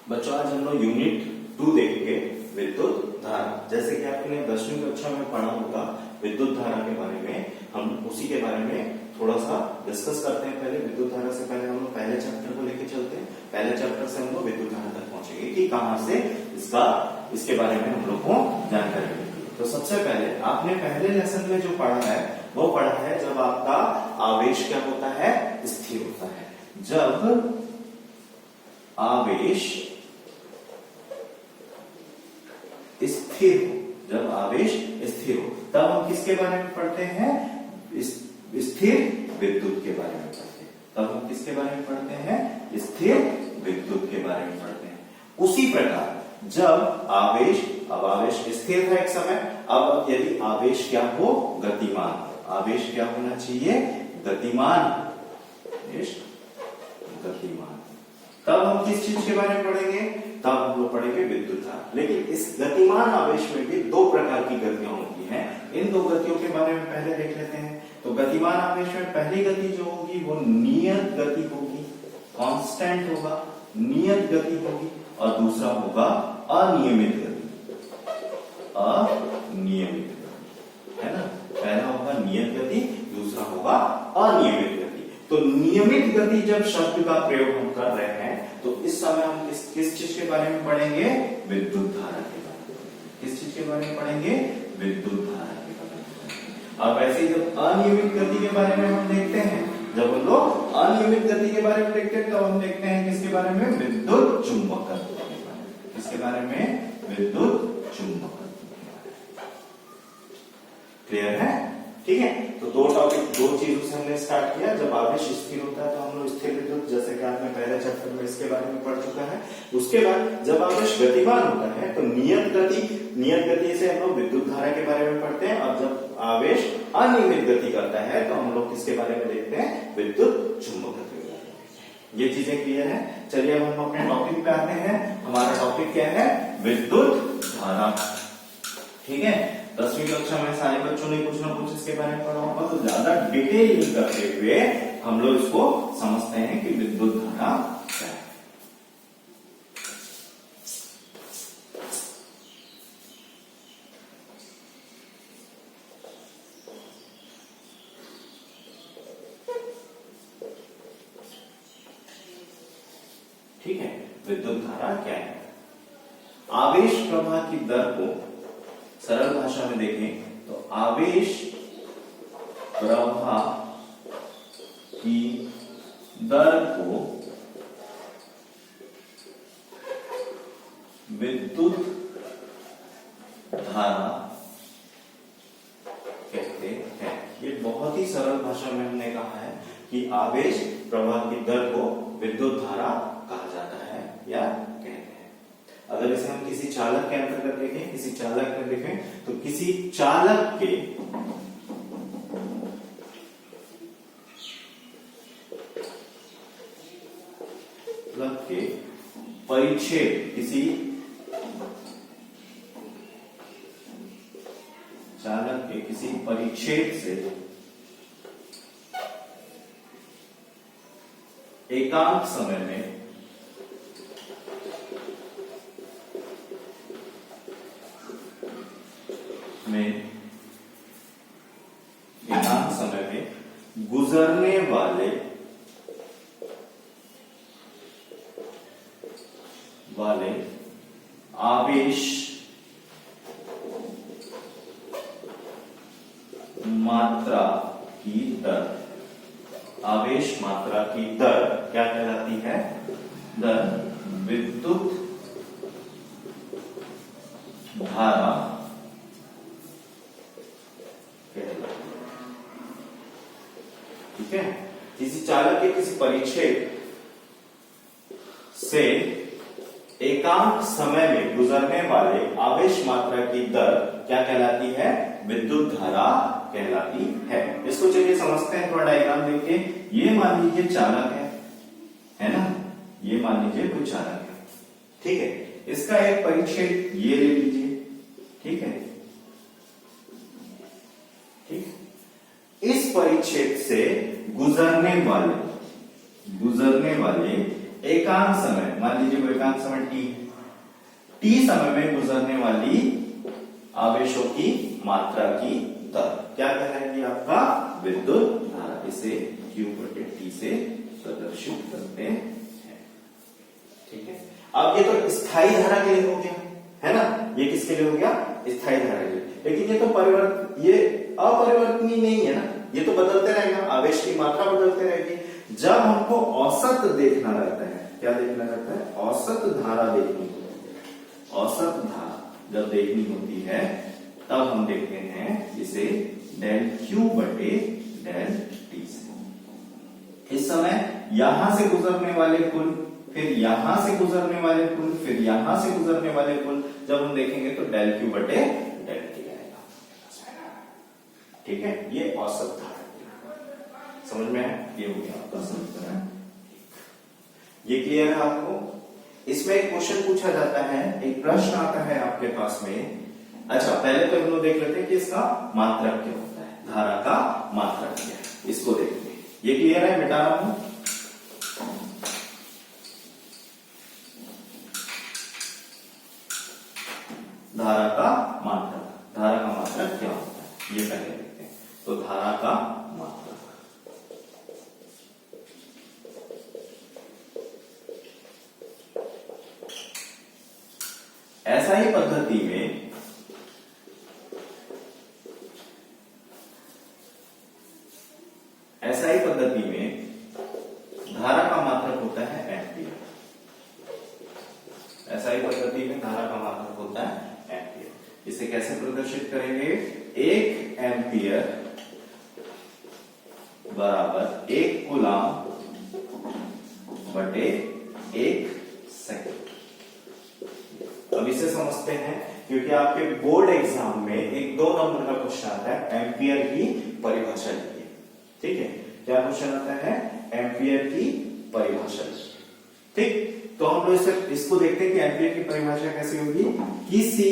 बच्चों आज हम लोग यूनिट 2 देखेंगे विद्युत धारा। जैसे कि आपने 10वीं कक्षा में पढ़ा होगा विद्युत धारा के बारे में, हम उसी के बारे में थोड़ा सा डिस्कस करते हैं। पहले विद्युत धारा से पहले हम लोग पहले चैप्टर को लेके चलते हैं। पहले चैप्टर से हम लोग विद्युत धारा तक पहुंचेंगे कि कहां से इसके बारे में हम लोग को जानकारी मिलेगी। तो सबसे पहले आपने पहले लेसन में जो पढ़ा है वो पढ़ा है जब आपका आवेश क्या होता है, स्थिर होता है। जब आवेश स्थिर हो, जब आवेश स्थिर हो तब हम किसके बारे में पढ़ते हैं, स्थिर विद्युत के बारे में पढ़ते हैं। तब हम किसके बारे में पढ़ते हैं, स्थिर विद्युत के बारे में पढ़ते हैं। उसी प्रकार जब आवेश, अब आवेश स्थिर था एक समय, अब यदि आवेश क्या हो, गतिमान, आवेश क्या होना चाहिए, गतिमान, गतिमान, तब हम किस चीज के बारे में पढ़ेंगे, तब हम लोग पढ़ेंगे विद्युत धारा। लेकिन इस गतिमान आवेश में भी दो प्रकार की गतियां होती हैं। इन दो गतियों के बारे में पहले देख लेते हैं। तो गतिमान आवेश में पहली गति जो होगी वो नियत गति होगी, कांस्टेंट होगा, नियत गति होगी, और दूसरा होगा अनियमित गति, अनियमित गति, है ना। पहला होगा नियत गति, दूसरा होगा अनियमित गति। तो नियमित गति जब शब्द का प्रयोग हम कर रहे हैं तो इस समय हम किस चीज के बारे में पढ़ेंगे, विद्युत धारा के बारे में। किस चीज के बारे में पढ़ेंगे, विद्युत धारा के बारे में। अब ऐसे जब अनियमित गति के बारे में हम देखते हैं, जब हम लोग अनियमित गति के बारे में देखते हैं तब हम देखते हैं किसके बारे में, विद्युत चुंबकत्व के बारे में। किसके बारे में, विद्युत चुंबकत्व के बारे में। क्लियर है, ठीक है। तो दो टॉपिक, दो चीजों से हमने स्टार्ट किया। जब आवेश स्थिर होता है तो हम लोग स्थिर विद्युत, जैसे कि आपने पहले चैप्टर में इसके बारे में पढ़ चुका है। उसके बाद जब आवेश गतिमान होता है तो नियत गति से हम लोग विद्युत धारा के बारे में पढ़ते हैं। और जब आवेश अनियमित गति करता है तो हम लोग किसके बारे में देखते हैं, विद्युत चुंबकत्व के बारे में। ये चीजें क्लियर है। चलिए अब हम अपने टॉपिक पे आते हैं। हमारा टॉपिक क्या है, विद्युत धारा, ठीक है। 10वीं कक्षा में सारे बच्चों ने कुछ ना कुछ इसके बारे में पढ़ा होगा, तो ज्यादा डिटेल करते हुए हम लोग इसको समझते हैं कि विद्युत धारा क्या है। ठीक है, विद्युत धारा क्या है। आवेश प्रवाह की दर को सरल भाषा में देखें तो आवेश प्रवाह की दर को विद्युत धारा कहते हैं। ये बहुत ही सरल भाषा में हमने कहा है कि आवेश प्रवाह की दर को विद्युत धारा कहा जाता है या कहते हैं। अगर इसे हम किसी चालक के अंतर्गत देखें, किसी चालक में देखें तो किसी चालक के परिच्छेद, किसी चालक के किसी परिच्छेद से एकांक समय में एकांक समय में गुजरने वाले आवेश मात्रा की दर, आवेश मात्रा की दर क्या कहलाती है, दर विद्युत धारा कहलाती है। ठीक है, किसी चालक के किसी परिच्छेद से एकांक समय में गुजरने वाले आवेश मात्रा की दर क्या कहलाती है, विद्युत धारा कहलाती है। इसको चलिए समझते हैं थोड़ा डायग्राम देख के। ये मान लीजिए चालक है ना, ये मान लीजिए कोई चालक है, ठीक है। इसका एक परिच्छेद ये ले लीजिए, ठीक है, ठीक। इस परिच्छेद से गुजरने वाले एकांक समय, मान मान लीजिए वो एकांक समय t है, t समय में गुजरने वाली आवेशों की मात्रा की दर क्या कहलाएगी? आपका विद्युत धारा। इसे Q/T से प्रदर्शित करते हैं। ठीक है, अब ये तो स्थायी धारा के लिए हो गया, है ना? ये किसके लिए हो गया? स्थायी धारा के लिए। लेकिन ये तो ये अपरिवर्तनीय नहीं है ना, ये तो बदलते रहेगा, आवेश की मात्रा बदलते रहेगी। जब हमको औसत देखना रहता है, क्या देखना रहता है? औसत धारा देखनी होती है। औसत धारा जब देखनी होती है तब हम देखते हैं इसे डेल Q/डेल T से। इस समय यहां से गुजरने वाले कुल, फिर यहां से गुजरने वाले कुल, फिर यहां से गुजरने वाले कुल जब हम देखेंगे तो डेल Q/डेल T आएगा। ठीक है, ये औसत धारा समझ में है? ये हो गया आपका समीकरण। ये क्लियर है आपको? इसमें एक क्वेश्चन पूछा जाता है, एक प्रश्न आता है आपके पास में। अच्छा, पहले तो हम लोग देख लेते हैं कि इसका मात्रक क्या होता है, धारा का मात्रक क्या है, इसको देखते हैं। ये क्लियर है? मिटा रहा हूं। धारा का मात्रक, धारा का मात्रक क्या होता है ये पहले देखते हैं। तो धारा का मात्रक ऐसा ही पद्धति में धारा का मात्रक होता है एम्पियर। ऐसा ही पद्धति में धारा का मात्रक होता है एम्पियर। इसे कैसे प्रदर्शित करेंगे? 1 एम्पियर बराबर 1 कूलाम बटे 1 सेकंड। अब इसे समझते हैं, क्योंकि आपके बोर्ड एग्जाम में एक 2 नंबर का क्वेश्चन आता है, एम्पियर की परिभाषा लिखिए। ठीक है, क्या क्वेश्चन आता है? एम्पियर की परिभाषा। ठीक, तो हम लोग इसको देखते हैं कि एम्पियर की परिभाषा कैसे होगी। किसी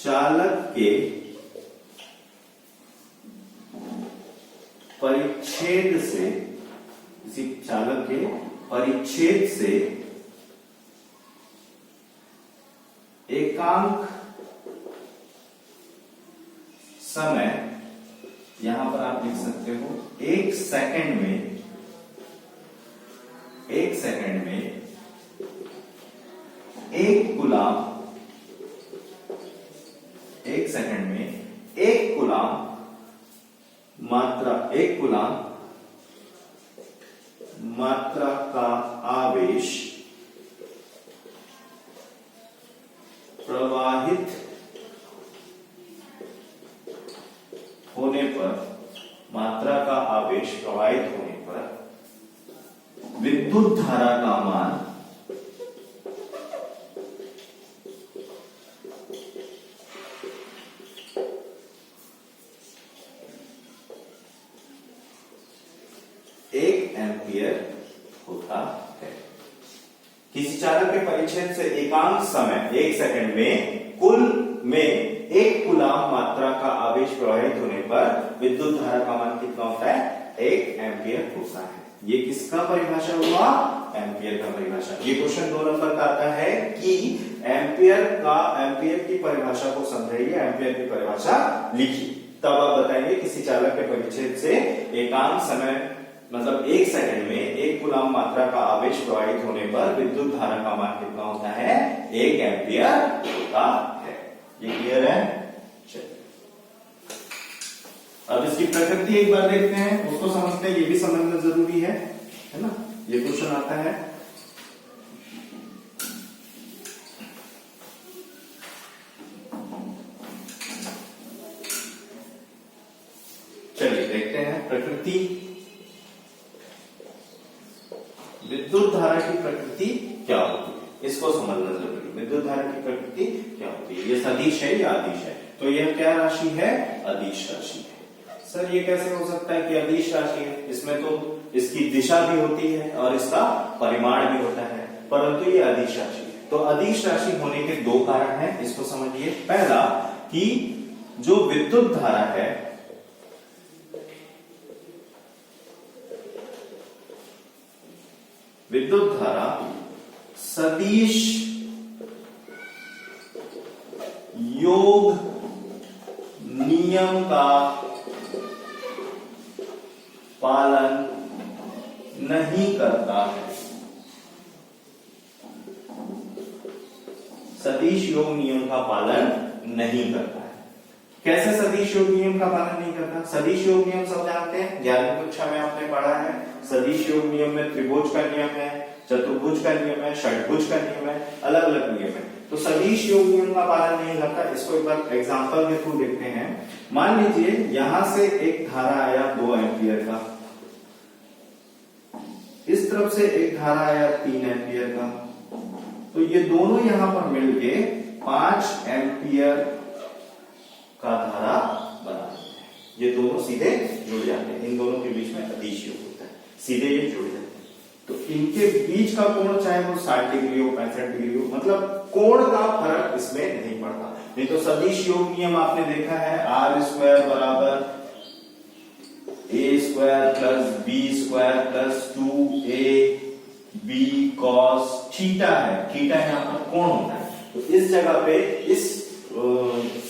चालक के परिच्छेद से, किसी चालक के परिच्छेद से एकांक समय, यहां पर आप लिख सकते हो 1 सेकंड में, 1 सेकंड में 1 कूलाम, 1 सेकंड में 1 कूलाम मात्रा, 1 कूलाम मात्रा का आवेश प्रवाहित होने पर, मात्रा का आवेश प्रवाहित होने पर विद्युत धारा का मान एम्पियर होता है। किसी चालक के परिच्छेद से एकांक समय 1 सेकंड में कुल में 1 कूलाम मात्रा का आवेश प्रवाहित होने पर विद्युत धारा का मान कितना होता है? 1 एम्पियर होता है। ये किसका परिभाषा हुआ? एम्पियर का परिभाषा। ये क्वेश्चन 2 नंबर का आता है कि एम्पियर की परिभाषा को समझाइए, एम्पियर की परिभाषा लिखिए। तब आप बताएंगे किसी चालक के परिच्छेद से एकांक समय मतलब 1 सेकंड में 1 कूलाम मात्रा का आवेश प्रवाहित होने पर विद्युत धारा का मान कितना होता है? 1 एम्पियर होता है। ये क्लियर है? चलिए, अब इसकी प्रकृति एक बार देखते हैं, उसको समझते हैं, ये भी समझना जरूरी है ना? ये क्वेश्चन आता है, चलिए देखते हैं प्रकृति। विद्युत धारा की प्रकृति क्या होती है, इसको समझना जरूरी है। विद्युत धारा की प्रकृति क्या होती है? ये सदिश है या अदिश है? तो यह क्या राशि है? अदिश राशि है। सर ये कैसे हो सकता है कि अदिश राशि है? इसमें तो इसकी दिशा भी होती है और इसका परिमाण भी होता है, परंतु ये अदिश राशि है। तो अदिश राशि होने के 2 कारण हैं, इसको समझिए। पहला कि जो विद्युत धारा है विद्युत धारा सदिश योग नियम का पालन नहीं करता है। सदिश योग नियम का पालन नहीं करता है। कैसे सदिश योग नियम का पालन नहीं करता? सदिश योग नियम सब जानते हैं, 11वीं कक्षा में आपने पढ़ा है। सदिश योग नियम में त्रिभुज का नियम है, चतुर्भुज का नियम है, षटभुज का नियम है, अलग अलग नियम है। तो सदिश योग नियम का पालन नहीं करता। इसको एक बार एग्जांपल के थ्रू देखते हैं। मान लीजिए यहां से एक धारा आया 2 एम्पियर का, इस तरफ से एक धारा आया 3 एम्पियर का, तो ये दोनों यहां पर मिलके 5 एम्पियर का धारा बनाते हैं। ये दोनों सीधे जुड़ जाते हैं, इन दोनों के बीच में अदिश योग होता है, सीधे ये जुड़ जाते हैं। तो इनके बीच का कोण चाहे वो 60 डिग्री हो, 65 डिग्री हो, मतलब कोण का फर्क इसमें नहीं पड़ता। नहीं तो सदिश योग नियम आपने देखा है, आर स्क्वायर बराबर A square plus B square plus 2a b cos theta है। थीटा यहाँ पर कोण होता है, तो इस जगह पे इस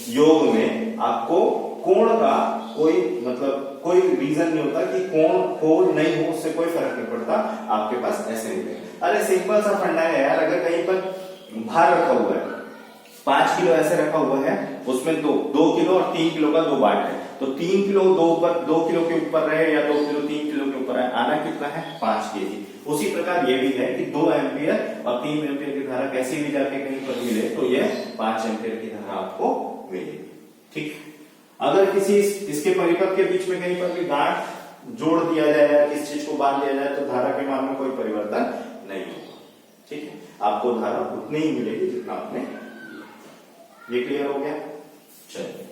योग में आपको कोण का कोई मतलब कोई रीजन नहीं होता कि कोण हो नहीं हो, उससे कोई फर्क नहीं पड़ता, आपके पास ऐसे मिलेगा। अरे सिंपल सा फंडा है यार, अगर कहीं पर भार रखा हुआ है 5 किलो ऐसे रखा हुआ है, उसमें 2 किलो और 3 किलो का 2 बाट है, तो 3 किलो 2 किलो के ऊपर रहे या 2 किलो 3 किलो के ऊपर रहे, आना कितना है 5 केजी। उसी प्रकार ये भी है कि 2 एम्पियर और 3 एम्पियर की धारा कैसी भी जाके कहीं पर मिले तो ये 5 एम्पियर की धारा आपको मिलेगी। ठीक, अगर किसी इसके परिपथ के बीच में कहीं पर भी गांठ जोड़ दिया जाए या किस चीज को बांध दिया जाए तो धारा के मान में कोई परिवर्तन नहीं होगा। ठीक है, आपको धारा उतनी ही मिलेगी जितना आपने। ये क्लियर हो गया? चलिए।